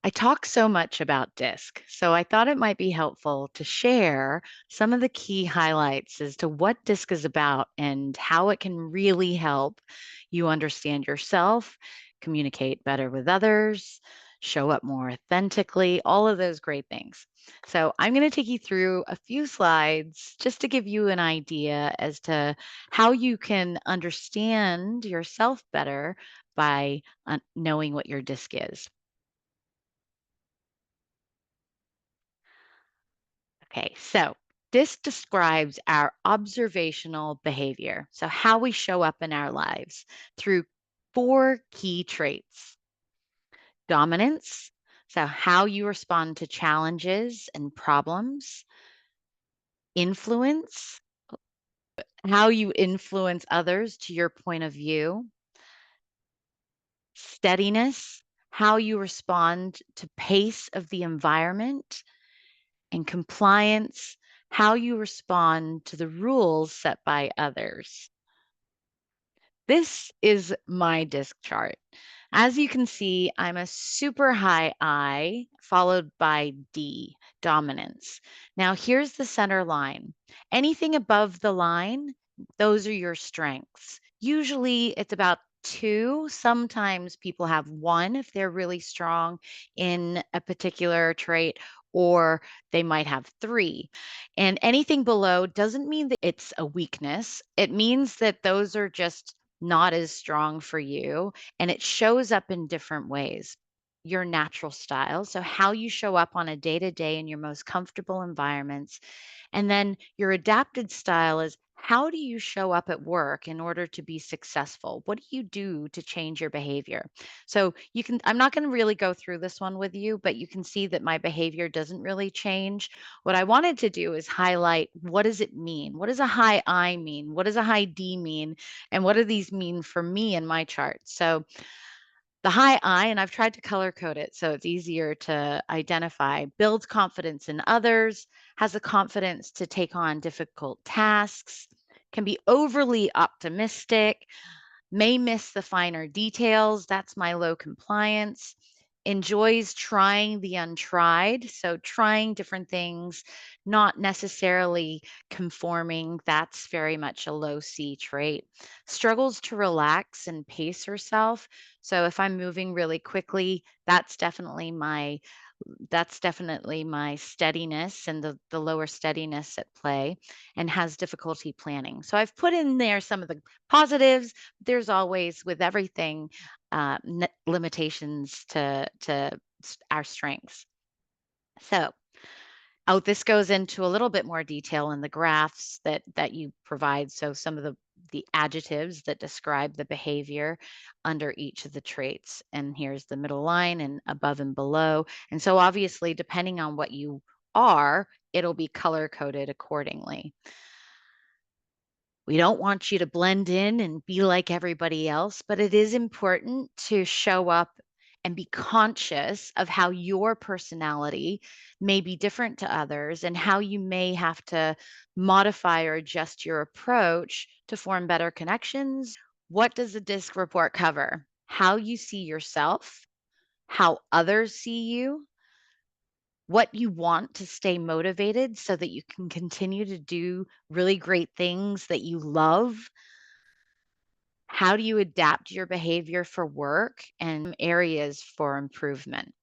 I talk so much about DISC, so I thought it might be helpful to share some of the key highlights as to what DISC is about and how it can really help you understand yourself, communicate better with others, show up more authentically, all of those great things. So, I'm going to take you through a few slides just to give you an idea as to how you can understand yourself better by knowing what your DISC is. Okay, so this describes our observational behavior. So, how we show up in our lives through four key traits: dominance, so how you respond to challenges and problems; influence, how you influence others to your point of view; steadiness, how you respond to pace of the environment; and compliance, how you respond to the rules set by others. This is my disc chart. As you can see, I'm a super high I followed by D, dominance. Now, here's the center line. Anything above the line, those are your strengths. Usually it's about two. Sometimes people have one if they're really strong in a particular trait, or they might have three. And anything below doesn't mean that it's a weakness. It means that those are just not as strong for you, and it shows up in different ways. Your natural style, so how you show up on a day to day in your most comfortable environments. And then your adapted style is, how do you show up at work in order to be successful? What do you do to change your behavior? So you can, I'm not going to really go through this one with you, but you can see that my behavior doesn't really change. What I wanted to do is highlight, what does it mean? What does a high I mean? What does a high D mean? And what do these mean for me in my chart? So the high I, and I've tried to color code it so it's easier to identify, builds confidence in others, has the confidence to take on difficult tasks, can be overly optimistic, may miss the finer details. That's my low compliance. Enjoys trying the untried. So, trying different things, not necessarily conforming. That's very much a low C trait. Struggles to relax and pace herself. So, if I'm moving really quickly, that's definitely my steadiness and the lower steadiness at play, and has difficulty planning. So I've put in there some of the positives. There's always, with everything, limitations to our strengths. So, oh, this goes into a little bit more detail in the graphs that you provide. So some of the adjectives that describe the behavior under each of the traits. And here's the middle line and above and below. And so obviously, depending on what you are, it'll be color coded accordingly. We don't want you to blend in and be like everybody else, but it is important to show up and be conscious of how your personality may be different to others and how you may have to modify or adjust your approach to form better connections. What does the DISC report cover? How you see yourself, how others see you, what you want to stay motivated so that you can continue to do really great things that you love. How do you adapt your behavior for work and areas for improvement?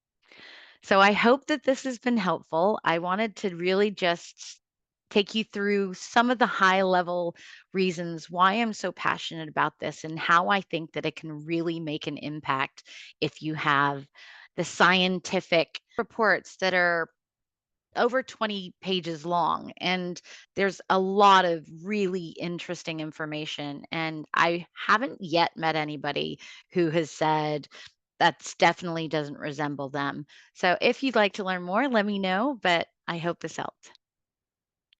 So I hope that this has been helpful. I wanted to really just take you through some of the high level reasons why I'm so passionate about this and how I think that it can really make an impact if you have the scientific reports that are over 20 pages long, and there's a lot of really interesting information, and I haven't yet met anybody who has said that's definitely doesn't resemble them. So if you'd like to learn more, let me know, but I hope this helped.